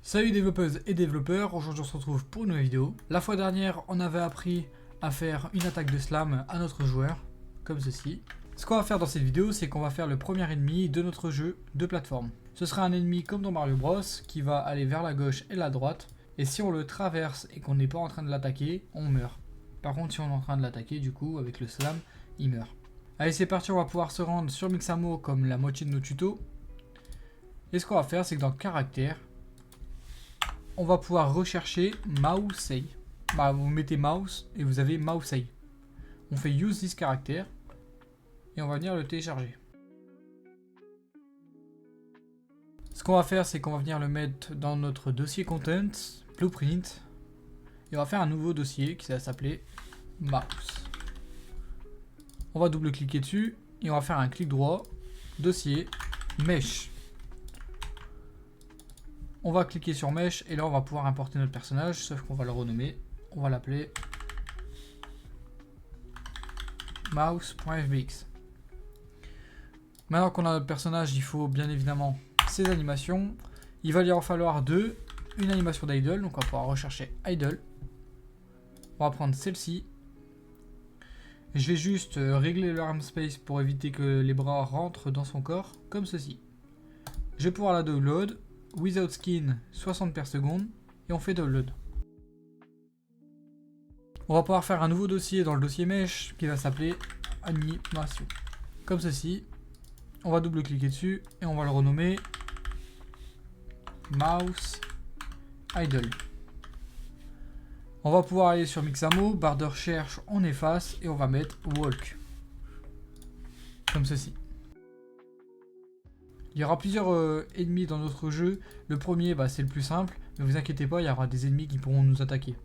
Salut développeuses et développeurs, aujourd'hui on se retrouve pour une nouvelle vidéo. La fois dernière, on avait appris à faire une attaque de slam à notre joueur, comme ceci. Ce qu'on va faire dans cette vidéo, c'est qu'on va faire le premier ennemi de notre jeu de plateforme. Ce sera un ennemi comme dans Mario Bros, qui va aller vers la gauche et la droite, et si on le traverse et qu'on n'est pas en train de l'attaquer, on meurt. Par contre, si on est en train de l'attaquer, du coup, avec le slam, il meurt. Allez, c'est parti, on va pouvoir se rendre sur Mixamo comme la moitié de nos tutos. Et ce qu'on va faire, c'est que dans caractère, on va pouvoir rechercher Mausei. Vous mettez mouse et vous avez Mausei. On fait use this caractère et on va venir le télécharger. Ce qu'on va faire, c'est qu'on va venir le mettre dans notre dossier content, blueprint, et on va faire un nouveau dossier qui va s'appeler mouse. On va double-cliquer dessus et on va faire un clic droit, dossier, mesh. On va cliquer sur Mesh et là on va pouvoir importer notre personnage, sauf qu'on va le renommer. On va l'appeler mouse.fbx. Maintenant qu'on a notre personnage, il faut bien évidemment ses animations. Il va lui en falloir deux. Une animation d'idle, donc on va pouvoir rechercher idle. On va prendre celle-ci. Je vais juste régler le arm space pour éviter que les bras rentrent dans son corps, comme ceci. Je vais pouvoir la download. Without skin 60 per seconde et on fait download. On va pouvoir faire un nouveau dossier dans le dossier mesh qui va s'appeler animation. Comme ceci. On va double cliquer dessus et on va le renommer mouse idle. On va pouvoir aller sur Mixamo, barre de recherche, on efface et on va mettre walk. Comme ceci. Il y aura plusieurs ennemis dans notre jeu. Le premier, c'est le plus simple. Mais vous inquiétez pas, il y aura des ennemis qui pourront nous attaquer.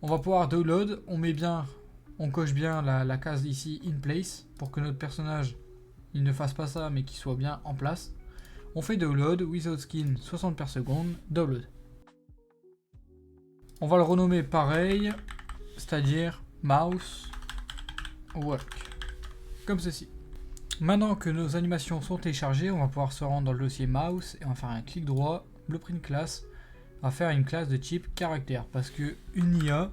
On va pouvoir download. On coche bien la case ici, in place. Pour que notre personnage, il ne fasse pas ça, mais qu'il soit bien en place. On fait download, without skin, 60 per seconde, download. On va le renommer pareil. C'est-à-dire mouse work. Comme ceci. Maintenant que nos animations sont téléchargées, on va pouvoir se rendre dans le dossier mouse et on va faire un clic droit, blueprint class. On va faire une classe de type caractère parce que une IA,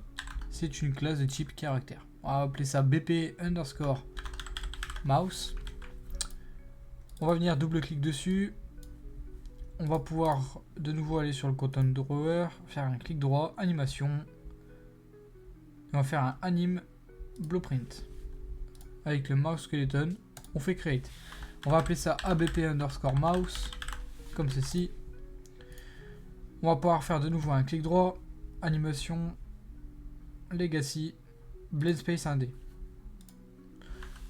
c'est une classe de type caractère. On va appeler ça bp underscore mouse. On va venir double-clic dessus. On va pouvoir de nouveau aller sur le content drawer, faire un clic droit, animation. Et on va faire un anim blueprint avec le mouse skeleton. On fait create. On va appeler ça abp underscore mouse, comme ceci. On va pouvoir faire de nouveau un clic droit, animation, legacy, blend space 1D.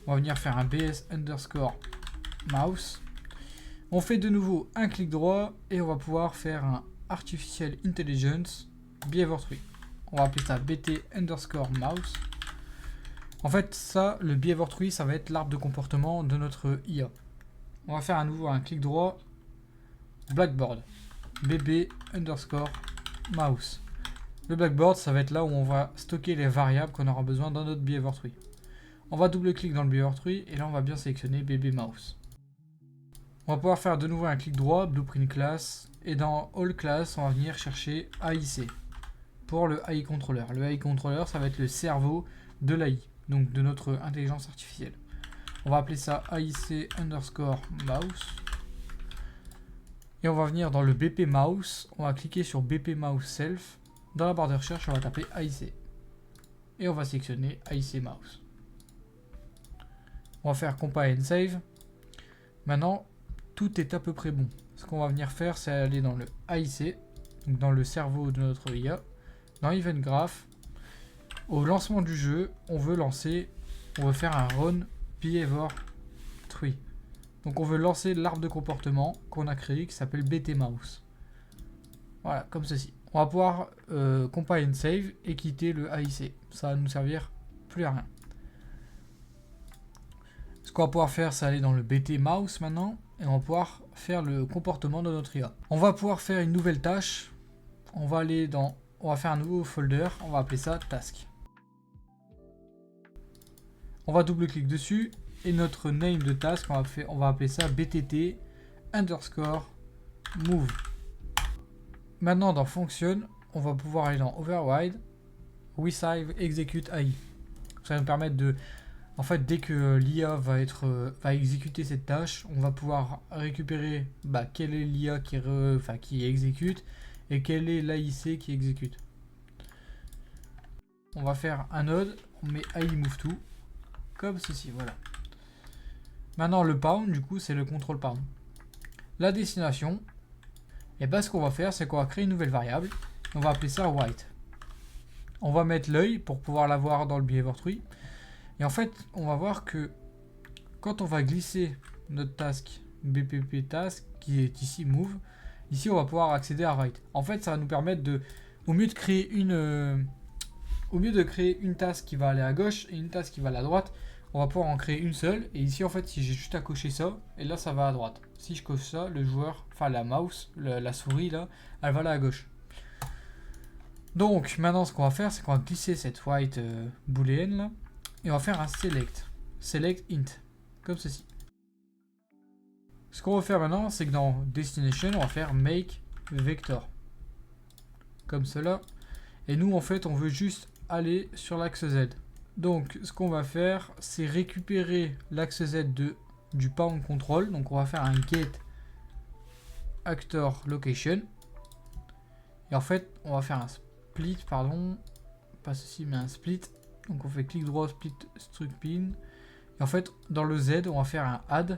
On va venir faire un bs underscore mouse. On fait de nouveau un clic droit et on va pouvoir faire un artificial intelligence behavior tree. On va appeler ça bt underscore mouse. En fait, ça, le behavior tree, ça va être l'arbre de comportement de notre IA. On va faire à nouveau un clic droit, blackboard, bb underscore mouse. Le blackboard, ça va être là où on va stocker les variables qu'on aura besoin dans notre behavior tree. On va double-clic dans le behavior tree et là, on va bien sélectionner bb mouse. On va pouvoir faire de nouveau un clic droit, blueprint class, et dans all class, on va venir chercher AIC pour le AI controller. Le AI controller, ça va être le cerveau de l'AI. Donc de notre intelligence artificielle. On va appeler ça AIC underscore mouse. Et on va venir dans le BP mouse. On va cliquer sur BP mouse self. Dans la barre de recherche, on va taper AIC. Et on va sélectionner AIC mouse. On va faire compile and save. Maintenant, tout est à peu près bon. Ce qu'on va venir faire, c'est aller dans le AIC. Donc dans le cerveau de notre IA. Dans Event Graph. Au lancement du jeu, on veut faire un run behavior tree. Donc on veut lancer l'arbre de comportement qu'on a créé qui s'appelle btmouse. Voilà, comme ceci. On va pouvoir compile and save et quitter le AIC. Ça va nous servir plus à rien. Ce qu'on va pouvoir faire, c'est aller dans le btmouse maintenant et on va pouvoir faire le comportement de notre IA. On va pouvoir faire une nouvelle tâche. On va faire un nouveau folder. On va appeler ça task. On va double-clic dessus et notre name de task, on va appeler ça btt underscore move. Maintenant dans Function, on va pouvoir aller dans Override, Resize Execute AI. Ça va nous permettre de... En fait, dès que l'IA va exécuter cette tâche, on va pouvoir récupérer quelle est l'IA qui exécute et quelle est l'AIC qui exécute. On va faire un node, on met AI move to, comme ceci, voilà. Maintenant le pound, du coup, c'est le contrôle pound. La destination, et ce qu'on va faire, c'est qu'on va créer une nouvelle variable. On va appeler ça white. On va mettre l'œil pour pouvoir l'avoir dans le behavior tree. Et en fait, on va voir que quand on va glisser notre task BPP task, qui est ici move, ici on va pouvoir accéder à write. En fait, ça va nous permettre de, au mieux de créer une task qui va aller à gauche et une task qui va aller à droite, on va pouvoir en créer une seule. Et ici, en fait, si j'ai juste à cocher ça, et là, ça va à droite. Si je coche ça, le joueur, enfin la mouse, la souris là, elle va là à gauche. Donc maintenant, ce qu'on va faire, c'est qu'on va glisser cette white boolean là. Et on va faire un select int, comme ceci. Ce qu'on va faire maintenant, c'est que dans destination, on va faire make vector, comme cela. Et nous, en fait, on veut juste aller sur l'axe Z. Donc, ce qu'on va faire, c'est récupérer l'axe Z du pound control. Donc, on va faire un get actor location. Et en fait, on va faire un split, pardon, pas ceci, mais un split. Donc on fait clic droit, split struct pin. Et en fait, dans le Z, on va faire un add.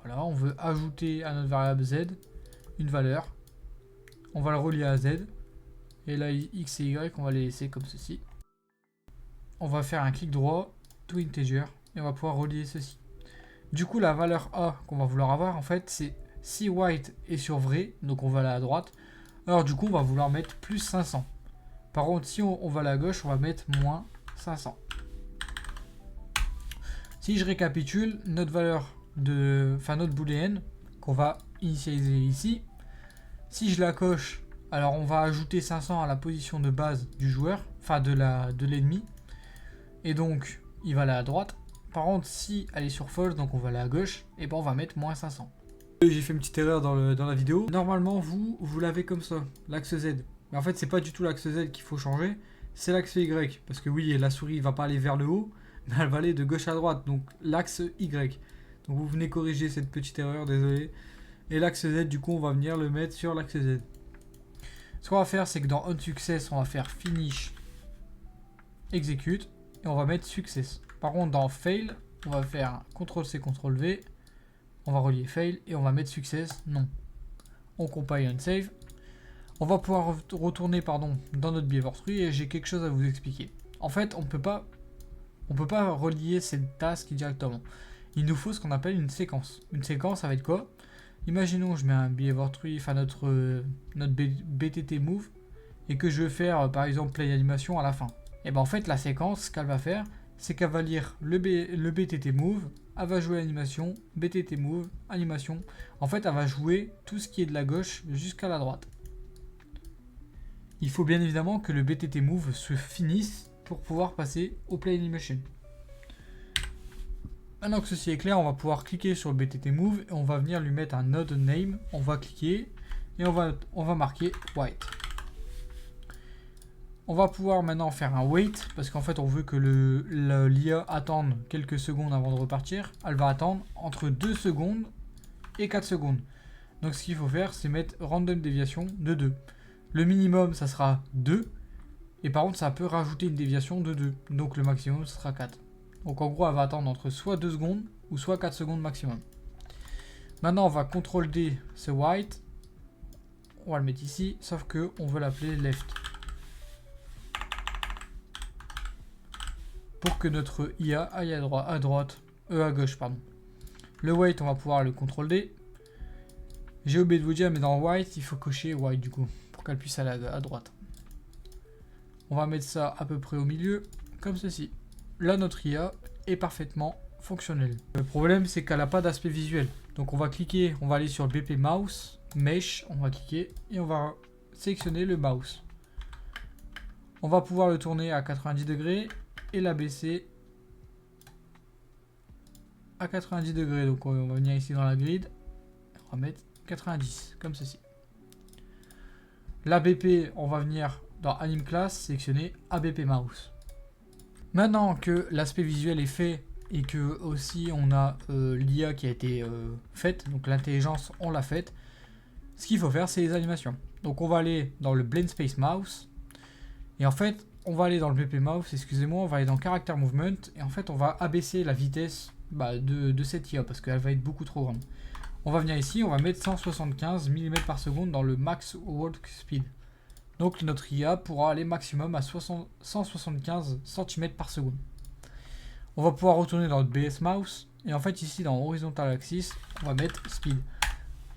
Voilà, on veut ajouter à notre variable Z une valeur. On va le relier à Z. Et là, X et Y, on va les laisser comme ceci. On va faire un clic droit, to integer. Et on va pouvoir relier ceci. Du coup, la valeur A qu'on va vouloir avoir, en fait, c'est si white est sur vrai, donc on va aller à droite. Alors du coup, on va vouloir mettre plus 500. Par contre, si on va à la gauche, on va mettre moins 500. Si je récapitule, notre valeur notre booléenne qu'on va initialiser ici, si je la coche, alors on va ajouter 500 à la position de base du joueur, enfin de l'ennemi, et donc il va aller à droite. Par contre, si elle est sur false, donc on va aller à gauche, et on va mettre moins 500. J'ai fait une petite erreur dans la vidéo. Normalement, vous l'avez comme ça, l'axe Z. Mais en fait, c'est pas du tout l'axe Z qu'il faut changer, c'est l'axe Y. Parce que oui, la souris va pas aller vers le haut, mais elle va aller de gauche à droite, donc l'axe Y. Donc vous venez corriger cette petite erreur, désolé. Et l'axe Z, du coup, on va venir le mettre sur l'axe Z. Ce qu'on va faire, c'est que dans onSuccess, on va faire finish execute, et on va mettre success. Par contre, dans fail, on va faire CTRL-C, CTRL-V, on va relier fail, et on va mettre success, non. On compile and save. On va pouvoir retourner dans notre behavior tree et j'ai quelque chose à vous expliquer. En fait, on peut pas relier cette task directement. Il nous faut ce qu'on appelle une séquence. Une séquence, ça va être quoi? Imaginons que je mets un behavior tree, enfin notre BTT move, et que je veux faire par exemple play animation à la fin. Et en fait, la séquence, ce qu'elle va faire, c'est qu'elle va lire le BTT move, elle va jouer l'animation, BTT move, animation. En fait, elle va jouer tout ce qui est de la gauche jusqu'à la droite. Il faut bien évidemment que le BTT move se finisse pour pouvoir passer au play animation. Maintenant que ceci est clair, on va pouvoir cliquer sur le BTT move et on va venir lui mettre un node name. On va cliquer et on va marquer white. On va pouvoir maintenant faire un wait parce qu'en fait on veut que l'IA attende quelques secondes avant de repartir. Elle va attendre entre 2 secondes et 4 secondes. Donc ce qu'il faut faire, c'est mettre random déviation de 2. Le minimum, ça sera 2. Et par contre, ça peut rajouter une déviation de 2. Donc le maximum, ce sera 4. Donc en gros, elle va attendre entre soit 2 secondes ou soit 4 secondes maximum. Maintenant, on va CTRL D ce white. On va le mettre ici, sauf que on veut l'appeler left. Pour que notre IA aille à gauche, pardon. Le white, on va pouvoir le CTRL D. J'ai oublié de vous dire, mais dans white, il faut cocher white du coup, pour qu'elle puisse aller à droite. On va mettre ça à peu près au milieu, comme ceci. Là, notre IA est parfaitement fonctionnelle. Le problème, c'est qu'elle n'a pas d'aspect visuel. Donc on va cliquer, on va aller sur BP Mouse, Mesh, on va cliquer et on va sélectionner le mouse. On va pouvoir le tourner à 90 degrés et l'abaisser à 90 degrés. Donc on va venir ici dans la grid, on va mettre 90, comme ceci. L'ABP, on va venir dans Anime Class, sélectionner ABP Mouse. Maintenant que l'aspect visuel est fait et que aussi on a l'IA qui a été faite, donc l'intelligence on l'a faite, ce qu'il faut faire c'est les animations. Donc on va aller dans le Blend Space Mouse et en fait on va aller dans le BP Mouse, excusez-moi, on va aller dans Character Movement et en fait on va abaisser la vitesse de cette IA parce qu'elle va être beaucoup trop grande. On va venir ici, on va mettre 175 mm par seconde dans le Max Walk Speed. Donc notre IA pourra aller maximum à 175 cm par seconde. On va pouvoir retourner dans le BS Mouse. Et en fait ici dans Horizontal Axis, on va mettre Speed.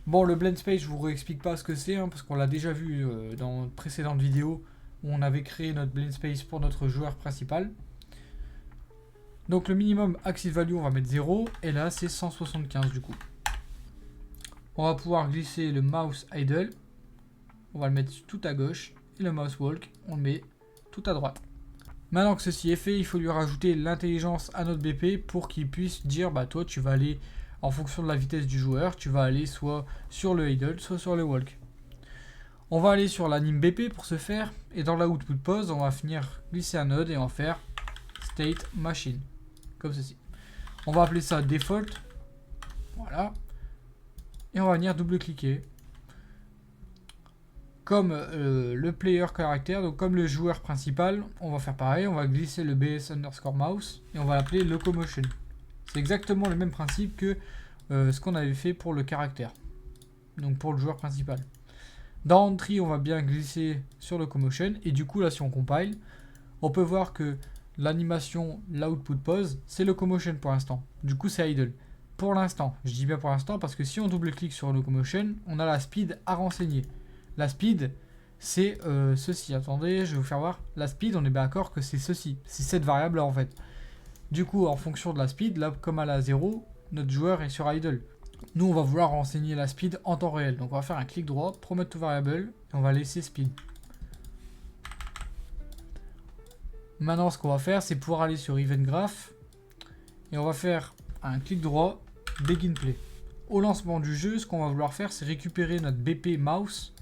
Bon, le Blend Space, je vous réexplique pas ce que c'est, parce qu'on l'a déjà vu dans de précédentes vidéos où on avait créé notre Blend Space pour notre joueur principal. Donc le minimum Axis Value, on va mettre 0. Et là, c'est 175 du coup. On va pouvoir glisser le Mouse Idle. On va le mettre tout à gauche. Et le Mouse Walk, on le met tout à droite. Maintenant que ceci est fait, il faut lui rajouter l'intelligence à notre BP pour qu'il puisse dire, bah toi tu vas aller, en fonction de la vitesse du joueur, tu vas aller soit sur le idle, soit sur le walk. On va aller sur l'anime BP pour ce faire, et dans la output pose, on va venir glisser un node et on va faire state machine, comme ceci. On va appeler ça default, voilà, et on va venir double-cliquer. Comme le player caractère, donc comme le joueur principal, on va faire pareil, on va glisser le BS underscore mouse et on va l'appeler locomotion. C'est exactement le même principe que ce qu'on avait fait pour le caractère, donc pour le joueur principal. Dans Entry, on va bien glisser sur locomotion et du coup là si on compile, on peut voir que l'animation, l'output pose, c'est locomotion pour l'instant. Du coup c'est idle. Pour l'instant, je dis bien pour l'instant parce que si on double-clique sur locomotion, on a la speed à renseigner. La speed, c'est ceci. Attendez, je vais vous faire voir. La speed, on est bien d'accord que c'est ceci. C'est cette variable-là, en fait. Du coup, en fonction de la speed, là, comme elle a 0, notre joueur est sur idle. Nous, on va vouloir renseigner la speed en temps réel. Donc, on va faire un clic droit, promote to variable, et on va laisser speed. Maintenant, ce qu'on va faire, c'est pouvoir aller sur Event Graph, et on va faire un clic droit, Begin Play. Au lancement du jeu, ce qu'on va vouloir faire, c'est récupérer notre BP Mouse,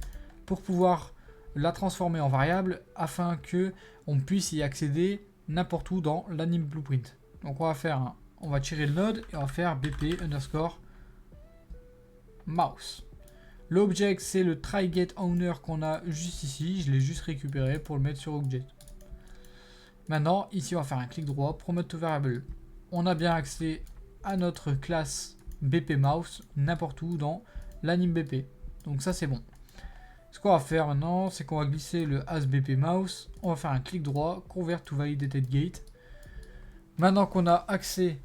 pour pouvoir la transformer en variable afin que on puisse y accéder n'importe où dans l'anime blueprint. Donc on va tirer le node et on va faire bp underscore mouse. L'object c'est le try-get-owner qu'on a juste ici, je l'ai juste récupéré pour le mettre sur object. Maintenant ici on va faire un clic droit, promote to variable. On a bien accès à notre classe bp mouse n'importe où dans l'anime bp. Donc ça c'est bon. Ce qu'on va faire maintenant, c'est qu'on va glisser le asBP mouse, on va faire un clic droit, convert to validated gate. Maintenant qu'on a accès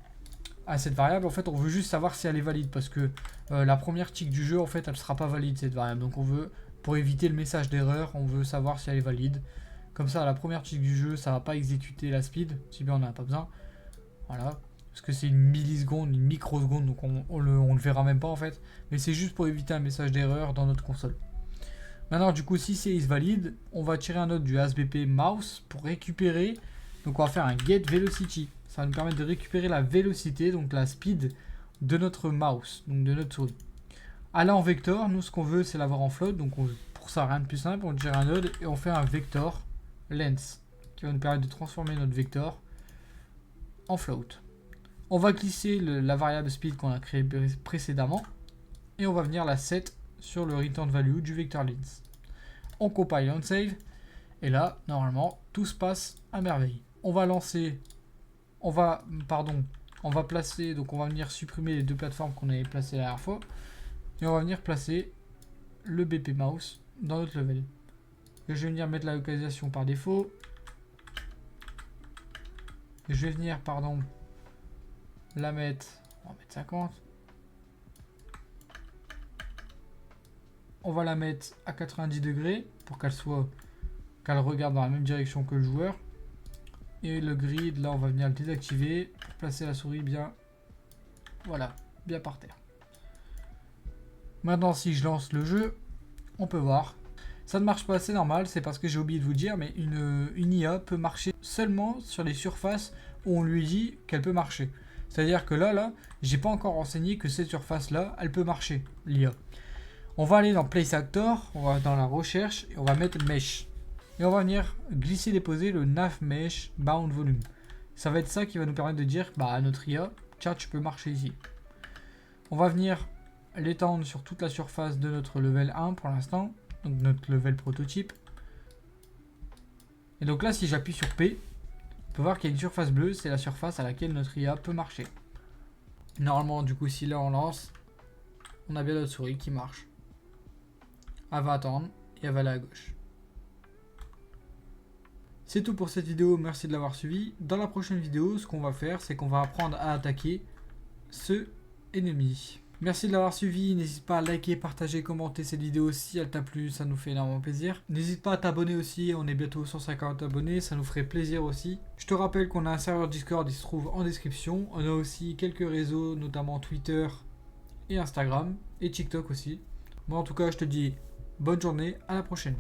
à cette variable, en fait, on veut juste savoir si elle est valide parce que la première tick du jeu, en fait, elle ne sera pas valide cette variable. Donc on veut, pour éviter le message d'erreur, on veut savoir si elle est valide. Comme ça, la première tick du jeu, ça va pas exécuter la speed, si bien on n'en a pas besoin. Voilà, parce que c'est une milliseconde, une microseconde, donc on le verra même pas en fait. Mais c'est juste pour éviter un message d'erreur dans notre console. Maintenant, du coup, si c'est isValid, on va tirer un node du asBP mouse pour récupérer. Donc, on va faire un get velocity. Ça va nous permettre de récupérer la vélocité, donc la speed de notre mouse, donc de notre souris. À là en vecteur, nous, ce qu'on veut, c'est l'avoir en float. Donc, pour ça, rien de plus simple. On tire un node et on fait un vector length qui va nous permettre de transformer notre vector en float. On va glisser la variable speed qu'on a créée précédemment et on va venir la set sur le return value du vector length. On compile et on save et là normalement tout se passe à merveille. On va placer, donc on va venir supprimer les deux plateformes qu'on avait placées la dernière fois et on va venir placer le BP mouse dans notre level. Et je vais venir mettre la localisation par défaut et je vais venir la mettre, on va mettre 50. On va la mettre à 90 degrés pour qu'elle regarde dans la même direction que le joueur. Et le grid, là, on va venir le désactiver pour placer la souris bien, voilà, bien par terre. Maintenant, si je lance le jeu, on peut voir. Ça ne marche pas, c'est normal, c'est parce que j'ai oublié de vous dire, mais une IA peut marcher seulement sur les surfaces où on lui dit qu'elle peut marcher. C'est-à-dire que là, j'ai pas encore renseigné que cette surface-là, elle peut marcher, l'IA. On va aller dans Place Actor, on va dans la recherche et on va mettre Mesh. Et on va venir glisser déposer le nav mesh bound volume. Ça va être ça qui va nous permettre de dire à notre IA, tiens, tu peux marcher ici. On va venir l'étendre sur toute la surface de notre level 1 pour l'instant, donc notre level prototype. Et donc là, si j'appuie sur P, on peut voir qu'il y a une surface bleue, c'est la surface à laquelle notre IA peut marcher. Normalement, du coup, si là on lance, on a bien notre souris qui marche. Elle va attendre et elle va aller à gauche. C'est tout pour cette vidéo, merci de l'avoir suivi. Dans la prochaine vidéo, ce qu'on va faire, c'est qu'on va apprendre à attaquer ce ennemi. Merci de l'avoir suivi, n'hésite pas à liker, partager, commenter cette vidéo si elle t'a plu, ça nous fait énormément plaisir. N'hésite pas à t'abonner aussi, on est bientôt 150 abonnés, ça nous ferait plaisir aussi. Je te rappelle qu'on a un serveur Discord, il se trouve en description. On a aussi quelques réseaux, notamment Twitter et Instagram, et TikTok aussi. Moi en tout cas, je te dis bonne journée, à la prochaine.